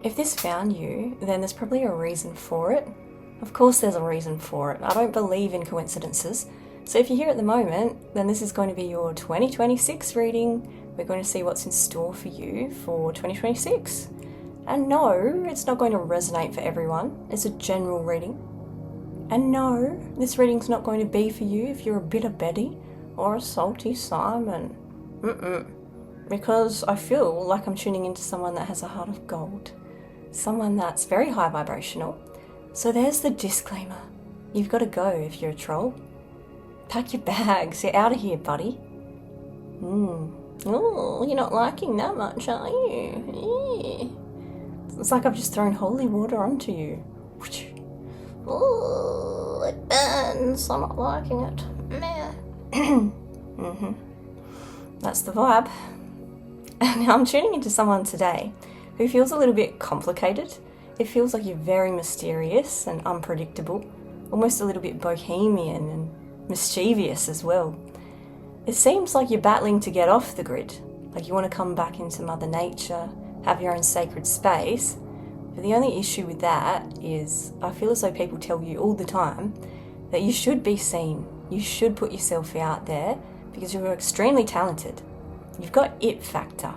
If this found you, then there's probably a reason for it. Of course there's a reason for it. I don't believe in coincidences. So if you're here at the moment, then this is going to be your 2026 reading. We're going to see what's in store for you for 2026. And no, it's not going to resonate for everyone. It's a general reading. And no, this reading's not going to be for you if you're a bitter Betty or a salty Simon. Because I feel like I'm tuning into someone that has a heart of gold. Someone that's very high vibrational. So there's the disclaimer. You've got to go if you're a troll. Pack your bags. You're out of here, buddy. Oh, you're not liking that much, are you? It's like I've just thrown holy water onto you. Oh, it burns. I'm not liking it. That's the vibe. And I'm tuning into someone today who feels a little bit complicated. It feels like you're very mysterious and unpredictable, almost a little bit bohemian and mischievous as well. It seems like you're battling to get off the grid, like you want to come back into Mother Nature, have your own sacred space. But the only issue with that is I feel as though people tell you all the time that you should be seen, you should put yourself out there because you're extremely talented. You've got it factor.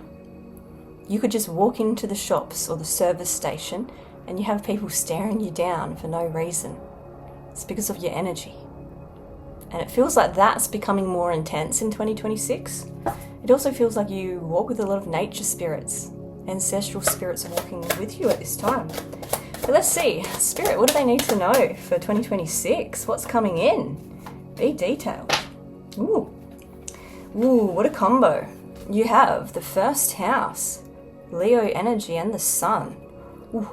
You could just walk into the shops or the service station and you have people staring you down for no reason. It's because of your energy. And it feels like that's becoming more intense in 2026. It also feels like you walk with a lot of nature spirits. Ancestral spirits are walking with you at this time. But let's see, Spirit, what do they need to know for 2026? What's coming in? Be detailed. Ooh, what a combo. You have the first house, Leo energy, and the sun. Ooh.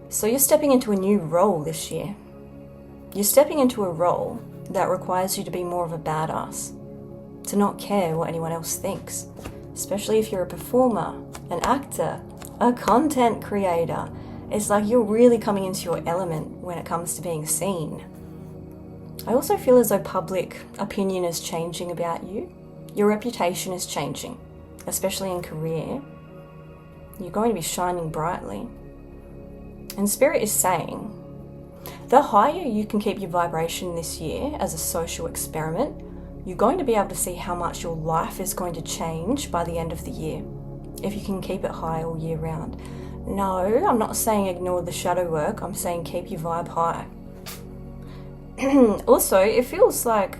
So you're stepping into a new role this year. You're stepping into a role that requires you to be more of a badass, to not care what anyone else thinks, especially if you're a performer, an actor, a content creator. It's like you're really coming into your element when it comes to being seen. I also feel as though public opinion is changing about you. Your reputation is changing, especially in career. You're going to be shining brightly. And Spirit is saying, the higher you can keep your vibration this year as a social experiment, you're going to be able to see how much your life is going to change by the end of the year, if you can keep it high all year round. No, I'm not saying ignore the shadow work, I'm saying keep your vibe high. Also, it feels like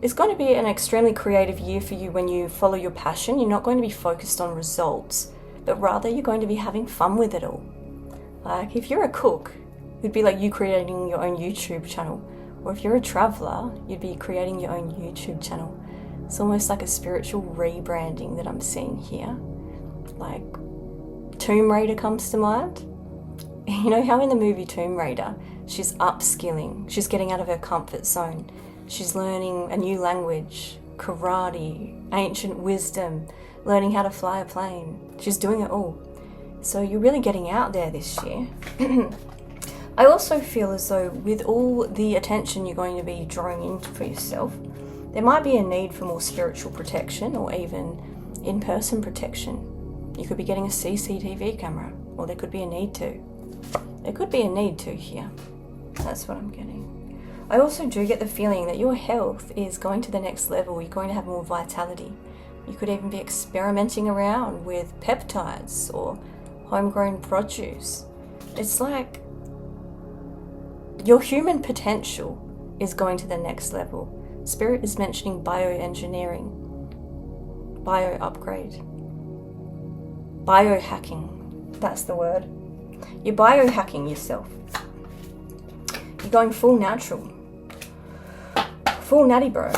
it's going to be an extremely creative year for you when you follow your passion. You're not going to be focused on results, but rather you're going to be having fun with it all. Like if you're a cook, it'd be like you creating your own YouTube channel. Or if you're a traveler, you'd be creating your own YouTube channel. It's almost like a spiritual rebranding that I'm seeing here. Like Tomb Raider comes to mind. You know how in the movie Tomb Raider, she's upskilling, she's getting out of her comfort zone. She's learning a new language, karate, ancient wisdom, learning how to fly a plane. She's doing it all. So you're really getting out there this year. I also feel as though with all the attention you're going to be drawing in for yourself, there might be a need for more spiritual protection or even in-person protection. You could be getting a CCTV camera, or there could be a need to. There could be a need to here. That's what I'm getting. I also do get the feeling that your health is going to the next level. You're going to have more vitality. You could even be experimenting around with peptides or homegrown produce. It's like your human potential is going to the next level. Spirit is mentioning bioengineering, bio upgrade, biohacking. That's the word. You're biohacking yourself. You're going full natural. Full natty, bro.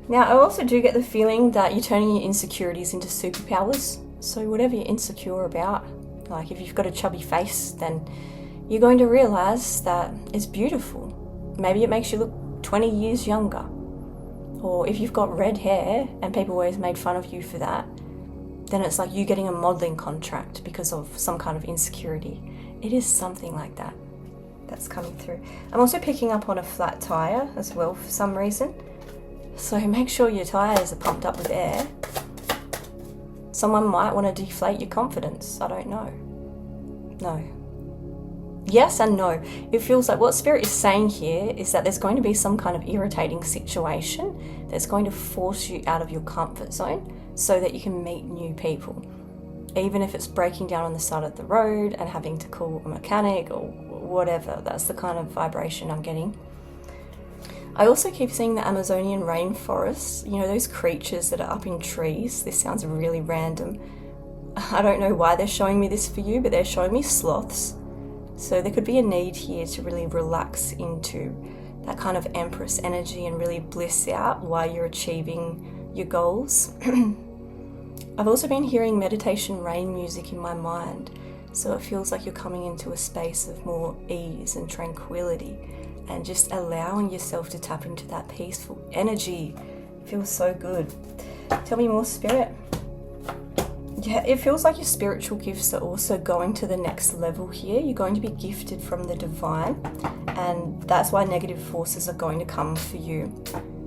Now, I also do get the feeling that you're turning your insecurities into superpowers. So whatever you're insecure about, like if you've got a chubby face, then you're going to realize that it's beautiful. Maybe it makes you look 20 years younger. Or if you've got red hair and people always made fun of you for that, then it's like you getting a modeling contract because of some kind of insecurity. It is something like that that's coming through. I'm also picking up on a flat tire as well for some reason. So make sure your tires are pumped up with air Someone might want to deflate your confidence. I don't know. No. Yes and no. It feels like what Spirit is saying here is that there's going to be some kind of irritating situation that's going to force you out of your comfort zone so that you can meet new people. Even if it's breaking down on the side of the road and having to call a mechanic or whatever. That's the kind of vibration I'm getting. I also keep seeing the Amazonian rainforest, you know, those creatures that are up in trees. This sounds really random. I don't know why they're showing me this for you, but they're showing me sloths. So there could be a need here to really relax into that kind of Empress energy and really bliss out while you're achieving your goals. I've also been hearing meditation rain music in my mind, so it feels like you're coming into a space of more ease and tranquility and just allowing yourself to tap into that peaceful energy. It feels so good. Tell me more, Spirit. Yeah, it feels like your spiritual gifts are also going to the next level here. You're going to be gifted from the divine, and that's why negative forces are going to come for you.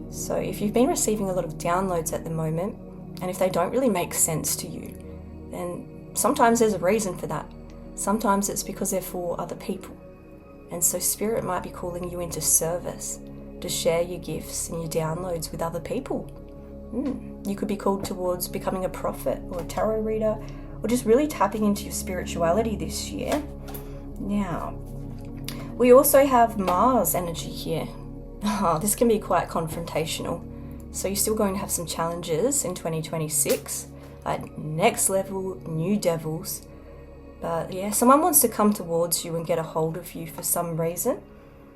So if you've been receiving a lot of downloads at the moment, and if they don't really make sense to you, then sometimes there's a reason for that. Sometimes it's because they're for other people. And so Spirit might be calling you into service to share your gifts and your downloads with other people. You could be called towards becoming a prophet or a tarot reader, or just really tapping into your spirituality this year. Now, we also have Mars energy here. This can be quite confrontational. So you're still going to have some challenges in 2026, like next level, new devils. But yeah, someone wants to come towards you and get a hold of you for some reason.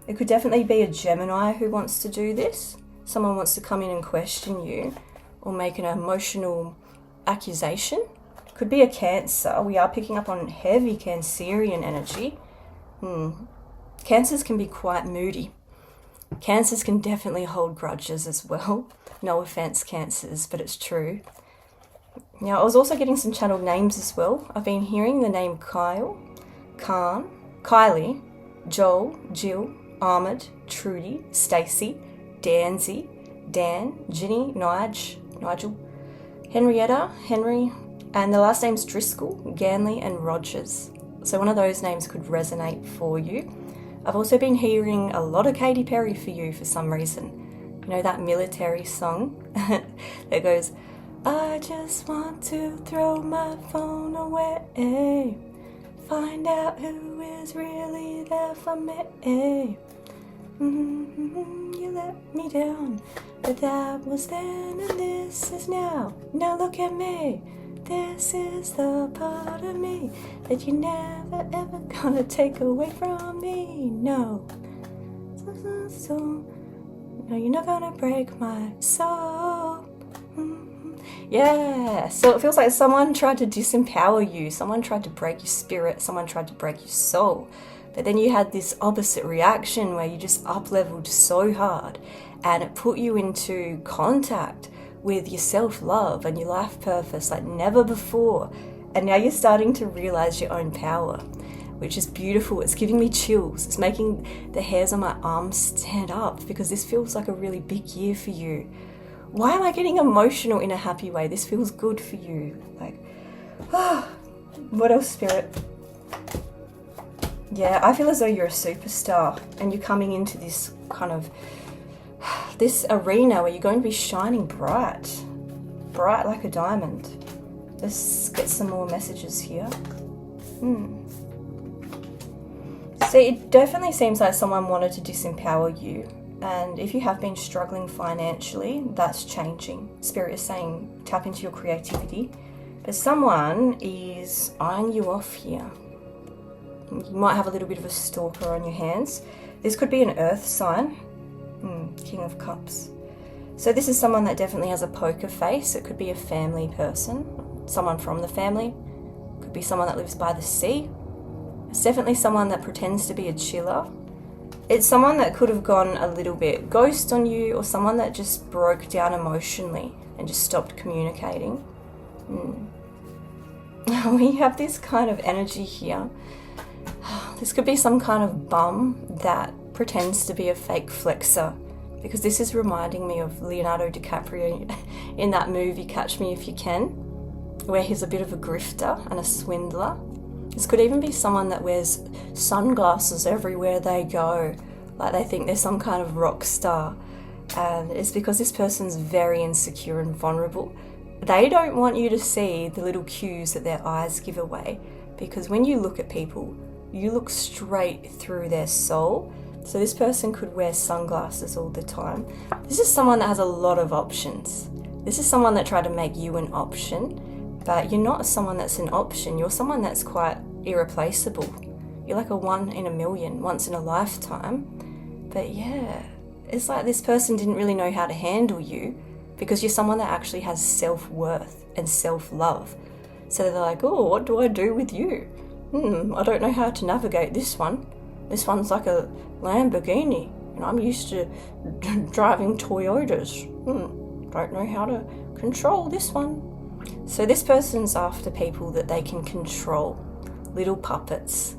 It could definitely be a Gemini who wants to do this. Someone wants to come in and question you or make an emotional accusation. Could be a Cancer. We are picking up on heavy Cancerian energy. Cancers can be quite moody. Cancers can definitely hold grudges as well. No offense, Cancers, but it's true. Now, I was also getting some channeled names as well. I've been hearing the name Kyle, Khan, Kylie, Joel, Jill, Ahmed, Trudy, Stacey, Danzy, Dan, Ginny, Nigel, Henrietta, Henry, and the last name's Driscoll, Ganley, and Rogers. So one of those names could resonate for you. I've also been hearing a lot of Katy Perry for you for some reason. You know that military song that goes, I just want to throw my phone away, find out who is really there for me. You let me down, but that was then and this is now. Now look at me, this is the part of me that you never ever gonna take away from me. No, so no, you're not gonna break my soul. Yeah, so it feels like someone tried to disempower you, someone tried to break your spirit, someone tried to break your soul. But then you had this opposite reaction where you just up-leveled so hard and it put you into contact with your self-love and your life purpose like never before. And now you're starting to realize your own power, which is beautiful. It's giving me chills. It's making the hairs on my arms stand up because this feels like a really big year for you. Why am I getting emotional in a happy way? This feels good for you. Like, what else, Spirit? Yeah, I feel as though you're a superstar and you're coming into this kind of, this arena where you're going to be shining bright like a diamond. Let's get some more messages here. So it definitely seems like someone wanted to disempower you. And if you have been struggling financially, that's changing. Spirit is saying tap into your creativity. But someone is eyeing you off here. You might have a little bit of a stalker on your hands. This could be an earth sign. King of Cups. So this is someone that definitely has a poker face. It could be a family person, someone from the family. Could be someone that lives by the sea. It's definitely someone that pretends to be a chiller. It's someone that could have gone a little bit ghost on you, or someone that just broke down emotionally and just stopped communicating. We have this kind of energy here. This could be some kind of bum that pretends to be a fake flexer, because this is reminding me of Leonardo DiCaprio in that movie Catch Me If You Can. where he's a bit of a grifter and a swindler. This could even be someone that wears sunglasses everywhere they go, like they think they're some kind of rock star. And it's because this person's very insecure and vulnerable. They don't want you to see the little cues that their eyes give away, because when you look at people, you look straight through their soul. So this person could wear sunglasses all the time. This is someone that has a lot of options. This is someone that tried to make you an option, but you're not someone that's an option. You're someone that's quite irreplaceable. You're like a one in a million, once in a lifetime. But yeah, it's like this person didn't really know how to handle you, because you're someone that actually has self-worth and self-love. So they're like, oh, what do I do with you? I don't know how to navigate this one. This one's like a Lamborghini, and I'm used to driving Toyotas. Don't know how to control this one. So this person's after people that they can control, little puppets,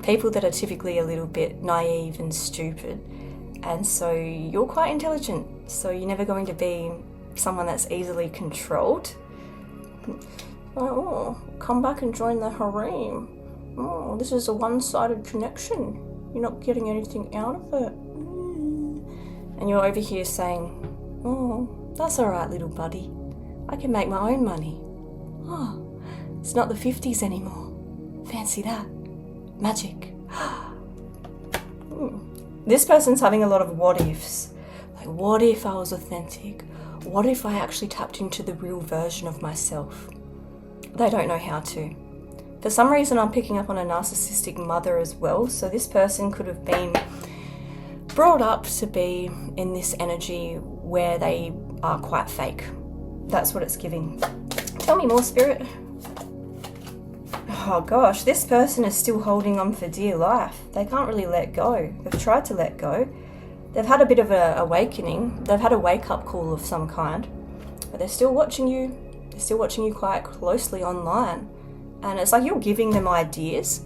people that are typically a little bit naive and stupid. And so you're quite intelligent, so you're never going to be someone that's easily controlled. Oh, come back and join the harem. Oh, this is a one-sided connection. You're not getting anything out of it. And you're over here saying, oh, that's all right, little buddy. I can make my own money. Oh, it's not the 50s anymore. Fancy that. Magic. This person's having a lot of what ifs. Like, what if I was authentic? What if I actually tapped into the real version of myself? They don't know how to. For some reason, I'm picking up on a narcissistic mother as well. So this person could have been brought up to be in this energy where they are quite fake. That's what it's giving. Tell me more, Spirit. Oh gosh, this person is still holding on for dear life. They can't really let go. They've tried to let go. They've had a bit of an awakening. They've had a wake-up call of some kind. But they're still watching you. They're still watching you quite closely online. And it's like you're giving them ideas.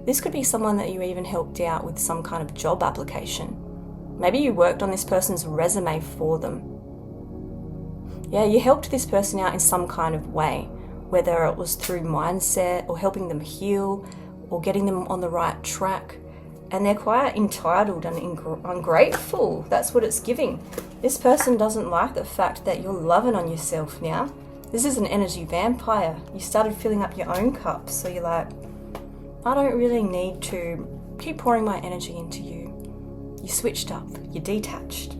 This could be someone that you even helped out with some kind of job application. Maybe you worked on this person's resume for them. Yeah, you helped this person out in some kind of way, whether it was through mindset or helping them heal or getting them on the right track. And they're quite entitled and ungrateful. That's what it's giving. This person doesn't like the fact that you're loving on yourself now. This is an energy vampire. You started filling up your own cup, so you're like, I don't really need to keep pouring my energy into you. You switched up, you're detached.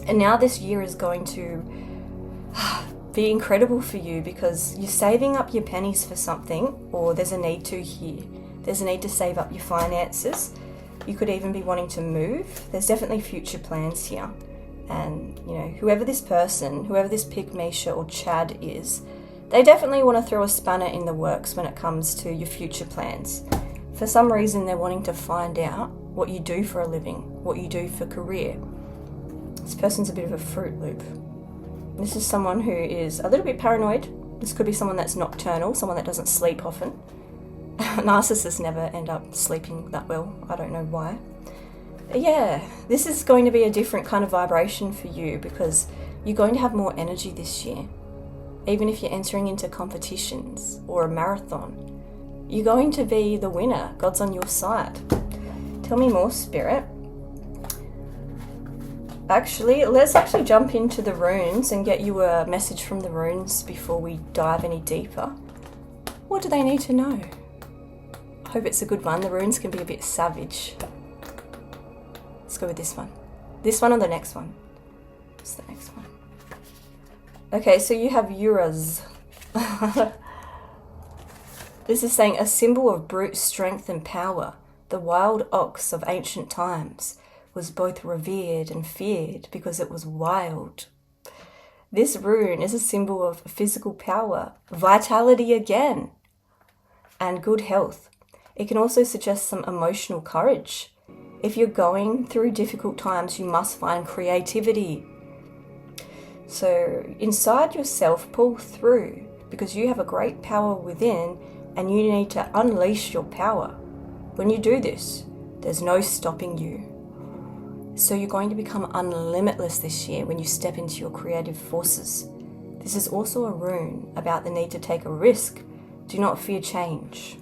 And now this year is going to be incredible for you, because you're saving up your pennies for something, or there's a need to here. There's a need to save up your finances. You could even be wanting to move. There's definitely future plans here. And, you know, whoever this person, whoever this Pig, Misha or Chad is, they definitely want to throw a spanner in the works when it comes to your future plans. For some reason, they're wanting to find out what you do for a living, what you do for career. This person's a bit of a Fruit Loop. This is someone who is a little bit paranoid. This could be someone that's nocturnal, someone that doesn't sleep often. Narcissists never end up sleeping that well. I don't know why. Yeah, this is going to be a different kind of vibration for you, because you're going to have more energy this year. Even if you're entering into competitions or a marathon, you're going to be the winner. God's on your side. Tell me more, Spirit. Actually, let's jump into the runes and get you a message from the runes before we dive any deeper. What do they need to know? I hope it's a good one. The runes can be a bit savage. Let's go with this one. This one or the next one? What's the next one? Okay, so you have Uras. This is saying a symbol of brute strength and power. The wild ox of ancient times was both revered and feared because it was wild. This rune is a symbol of physical power, vitality again, and good health. It can also suggest some emotional courage. If you're going through difficult times, you must find creativity. So inside yourself, pull through, because you have a great power within and you need to unleash your power. When you do this, there's no stopping you. So you're going to become unlimitless this year when you step into your creative forces. This is also a rune about the need to take a risk. Do not fear change.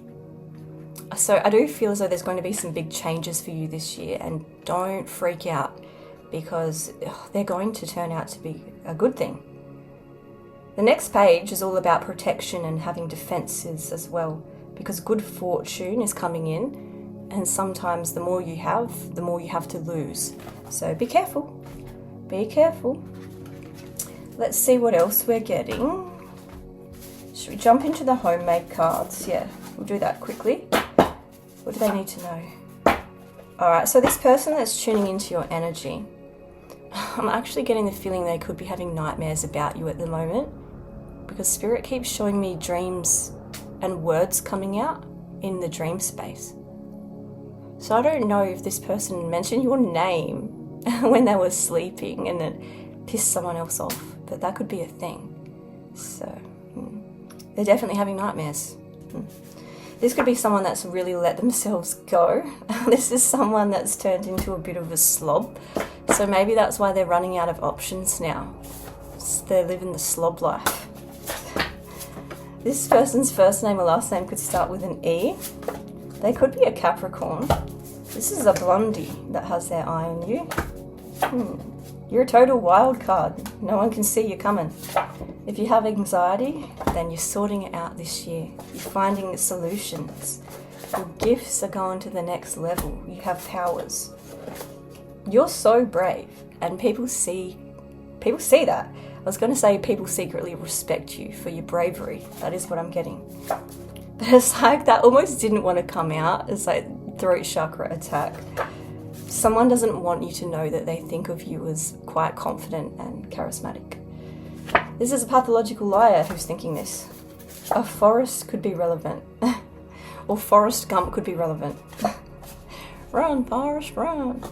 So I do feel as though there's going to be some big changes for you this year, and don't freak out because they're going to turn out to be a good thing. The next page is all about protection and having defenses as well, because good fortune is coming in, and sometimes the more you have to lose. So be careful. Be careful. Let's see what else we're getting. Should we jump into the homemade cards? Yeah, we'll do that quickly. What do they need to know? Alright, so this person that's tuning into your energy, I'm actually getting the feeling they could be having nightmares about you at the moment, because Spirit keeps showing me dreams and words coming out in the dream space. So I don't know if this person mentioned your name when they were sleeping and then pissed someone else off, but that could be a thing. So they're definitely having nightmares. This could be someone that's really let themselves go. This is someone that's turned into a bit of a slob. So maybe that's why they're running out of options now. They're living the slob life. This person's first name or last name could start with an E. They could be a Capricorn. This is a blondie that has their eye on you. You're a total wild card. No one can see you coming. If you have anxiety, then you're sorting it out this year. You're finding solutions. Your gifts are going to the next level. You have powers. You're so brave, and people see that. I was going to say people secretly respect you for your bravery. That is what I'm getting. But it's like that almost didn't want to come out. It's like throat chakra attack. Someone doesn't want you to know that they think of you as quite confident and charismatic. This is a pathological liar who's thinking this. A forest could be relevant. Or Forrest Gump could be relevant. Run, Forrest, run.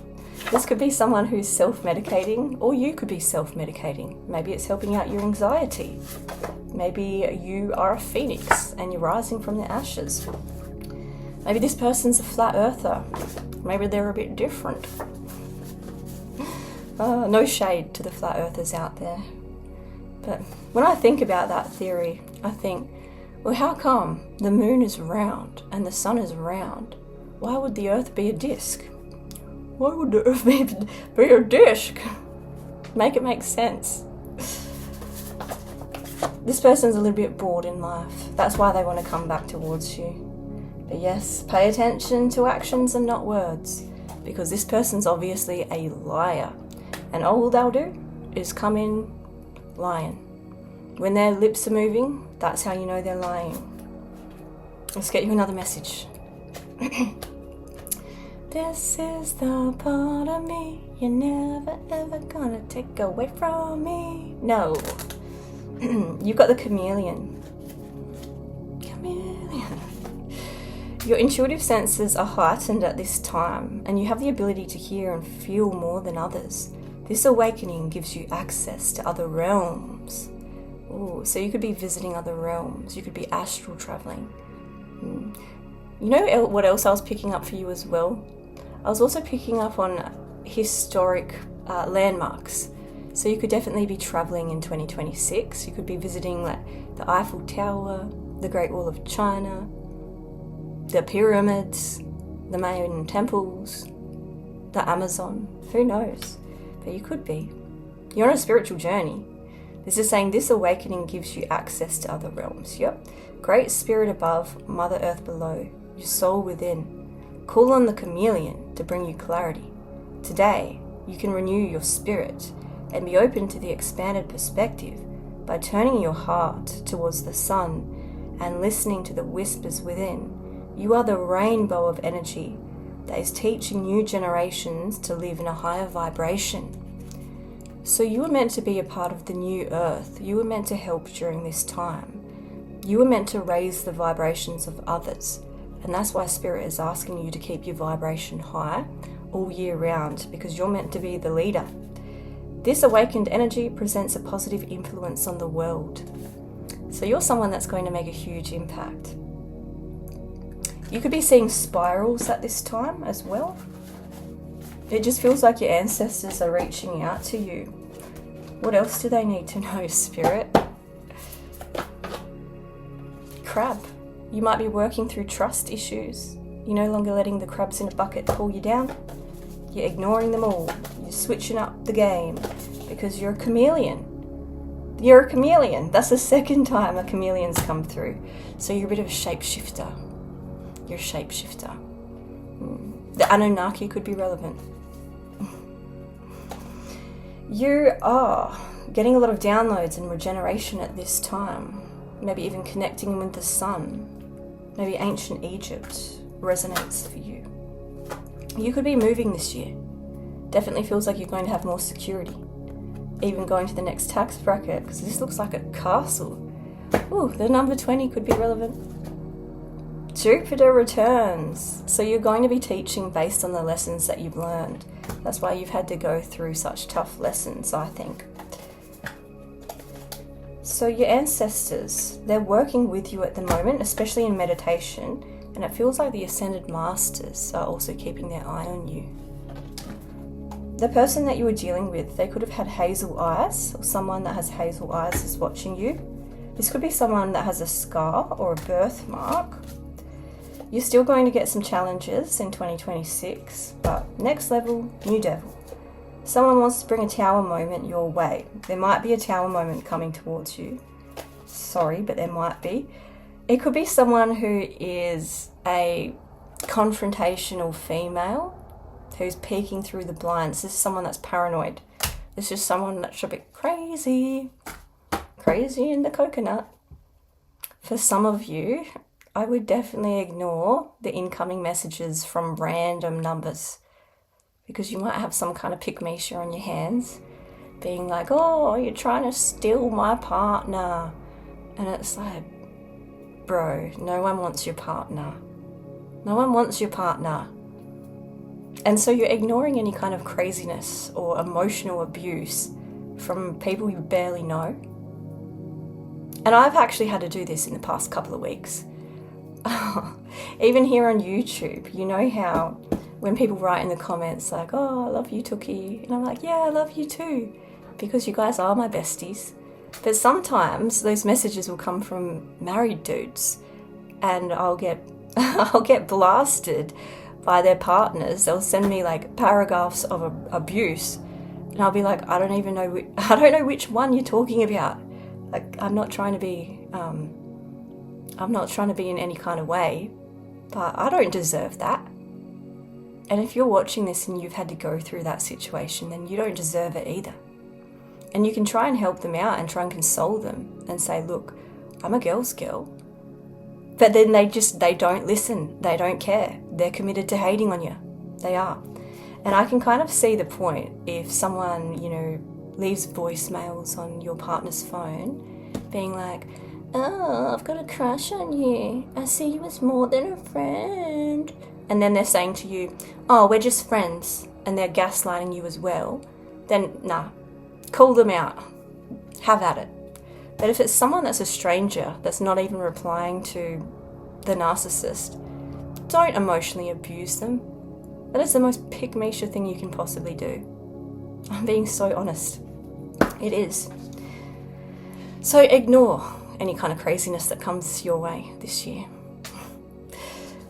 This could be someone who's self-medicating, or you could be self-medicating. Maybe it's helping out your anxiety. Maybe you are a phoenix and you're rising from the ashes. Maybe this person's a flat earther. Maybe they're a bit different. No shade to the flat earthers out there. But when I think about that theory, I think, well, how come the moon is round and the sun is round? Why would the earth be a disc? Why would the earth be a disc? Make it make sense. This person's a little bit bored in life. That's why they want to come back towards you. But yes, pay attention to actions and not words, because this person's obviously a liar. And all they'll do is come in lying. When their lips are moving, that's how you know they're lying. Let's get you another message. This is the part of me you're never ever gonna take away from me. No. You've got the chameleon. Chameleon. Your intuitive senses are heightened at this time, and you have the ability to hear and feel more than others. This awakening gives you access to other realms. Ooh, so you could be visiting other realms. You could be astral traveling. You know what else I was picking up for you as well? I was also picking up on historic landmarks. So you could definitely be traveling in 2026. You could be visiting like the Eiffel Tower, the Great Wall of China, the pyramids, the Mayan temples, the Amazon. Who knows? But you could be. You're on a spiritual journey. This is saying this awakening gives you access to other realms. Yep. Great Spirit above, Mother Earth below, your soul within. Call on the chameleon to bring you clarity. Today, you can renew your spirit and be open to the expanded perspective by turning your heart towards the sun and listening to the whispers within. You are the rainbow of energy that is teaching new generations to live in a higher vibration. So you were meant to be a part of the new earth. You were meant to help during this time. You were meant to raise the vibrations of others. And that's why Spirit is asking you to keep your vibration high all year round, because you're meant to be the leader. This awakened energy presents a positive influence on the world. So you're someone that's going to make a huge impact. You could be seeing spirals at this time as well. It just feels like your ancestors are reaching out to you. What else do they need to know, Spirit? crab. You might be working through trust issues. You're no longer letting the crabs in a bucket pull you down. You're ignoring them all. You're switching up the game because you're a chameleon. You're a chameleon. That's the second time a chameleon's come through. So you're a bit of a shapeshifter. You're a shapeshifter. The Anunnaki could be relevant. You are getting a lot of downloads and regeneration at this time. Maybe even connecting with the sun. Maybe ancient Egypt resonates for you. You could be moving this year. Definitely feels like you're going to have more security. Even going to the next tax bracket, because this looks like a castle. Ooh, the number 20 could be relevant. Jupiter returns. So you're going to be teaching based on the lessons that you've learned. That's why you've had to go through such tough lessons, I think. So your ancestors, they're working with you at the moment, especially in meditation, and it feels like the Ascended Masters are also keeping their eye on you. The person that you were dealing with, they could have had hazel eyes, or someone that has hazel eyes is watching you. This could be someone that has a scar or a birthmark. You're still going to get some challenges in 2026, but next level, new devil. Someone wants to bring a tower moment your way. There might be a tower moment coming towards you. Sorry, but there might be. It could be someone who is a confrontational female who's peeking through the blinds. This is someone that's paranoid. This is someone that's a bit crazy. Crazy in the coconut. For some of you, I would definitely ignore the incoming messages from random numbers, because you might have some kind of pick-me-sha on your hands, being like, oh, you're trying to steal my partner. And it's like, bro, no one wants your partner. No one wants your partner. And so you're ignoring any kind of craziness or emotional abuse from people you barely know. And I've actually had to do this in the past couple of weeks. Even here on YouTube, you know how when people write in the comments like, oh, I love you, Tookie. And I'm like, yeah, I love you too, because you guys are my besties. But sometimes those messages will come from married dudes, and I'll get blasted by their partners. They'll send me like paragraphs of abuse, and I'll be like, I don't know which one you're talking about. Like, I'm not trying to be in any kind of way, but I don't deserve that. And if you're watching this and you've had to go through that situation, then you don't deserve it either. And you can try and help them out and try and console them and say, look, I'm a girl's girl. But then they don't listen. They don't care. They're committed to hating on you. They are. And I can kind of see the point if someone, leaves voicemails on your partner's phone being like, oh, I've got a crush on you. I see you as more than a friend. And then they're saying to you, oh, we're just friends, and they're gaslighting you as well, then nah, call them out. Have at it. But if it's someone that's a stranger, that's not even replying to the narcissist, don't emotionally abuse them. That is the most pick-me-sha thing you can possibly do. I'm being so honest. It is. So ignore any kind of craziness that comes your way this year.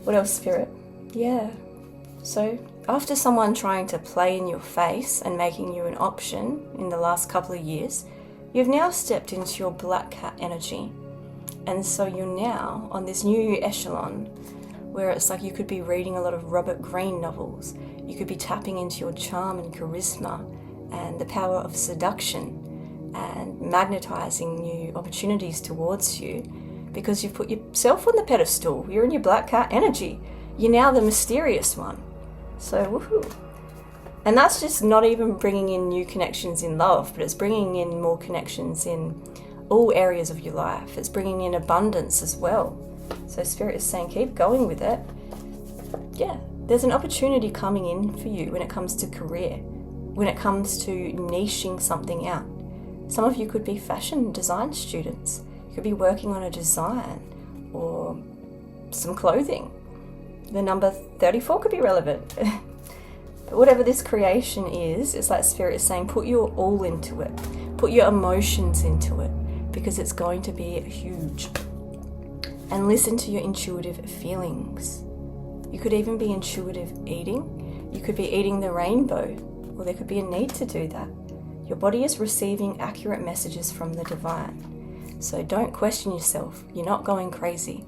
What else, Spirit? Yeah. So after someone trying to play in your face and making you an option in the last couple of years, you've now stepped into your black cat energy. And so you're now on this new echelon where it's like you could be reading a lot of Robert Greene novels. You could be tapping into your charm and charisma and the power of seduction and magnetizing new opportunities towards you, because you've put yourself on the pedestal. You're in your black cat energy. You're now the mysterious one. So, woohoo. And that's just not even bringing in new connections in love, but it's bringing in more connections in all areas of your life. It's bringing in abundance as well. So Spirit is saying, keep going with it. Yeah, there's an opportunity coming in for you when it comes to career, when it comes to niching something out. Some of you could be fashion design students. You could be working on a design or some clothing. The number 34 could be relevant. But whatever this creation is, it's like Spirit is saying, put your all into it. Put your emotions into it, because it's going to be huge. and listen to your intuitive feelings. You could even be intuitive eating. You could be eating the rainbow, or there could be a need to do that. Your body is receiving accurate messages from the divine. So don't question yourself. You're not going crazy.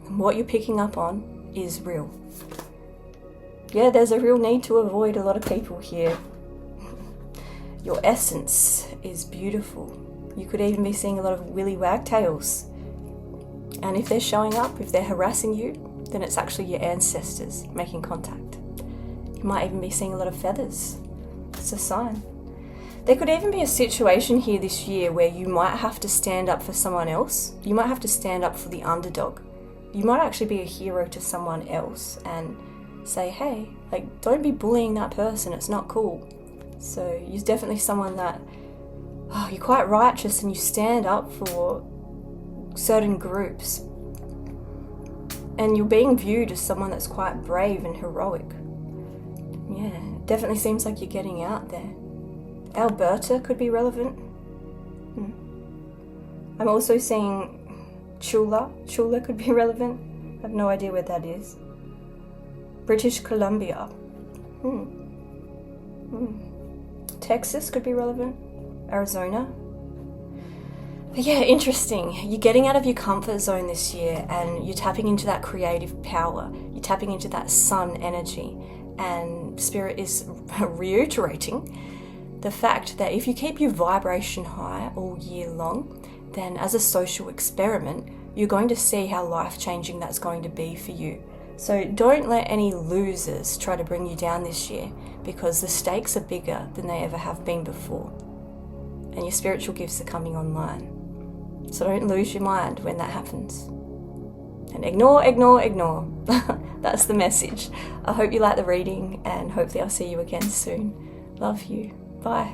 What you're picking up on is real. Yeah, there's a real need to avoid a lot of people here. Your essence is beautiful. You could even be seeing a lot of willy wagtails. And if they're showing up, if they're harassing you, then it's actually your ancestors making contact. You might even be seeing a lot of feathers. It's a sign. There could even be a situation here this year where you might have to stand up for someone else. You might have to stand up for the underdog. You might actually be a hero to someone else and say, hey, like, don't be bullying that person, it's not cool. So you're definitely someone that, you're quite righteous and you stand up for certain groups. And you're being viewed as someone that's quite brave and heroic. Yeah, it definitely seems like you're getting out there. Alberta could be relevant. I'm also seeing Chula. Chula could be relevant. I have no idea where that is. British Columbia. Texas could be relevant. Arizona. But yeah, interesting. You're getting out of your comfort zone this year and you're tapping into that creative power. You're tapping into that sun energy. And Spirit is reiterating the fact that if you keep your vibration high all year long, then as a social experiment, you're going to see how life-changing that's going to be for you. So don't let any losers try to bring you down this year, because the stakes are bigger than they ever have been before. And your spiritual gifts are coming online. So don't lose your mind when that happens. And ignore. That's the message. I hope you like the reading, and hopefully I'll see you again soon. Love you. Bye.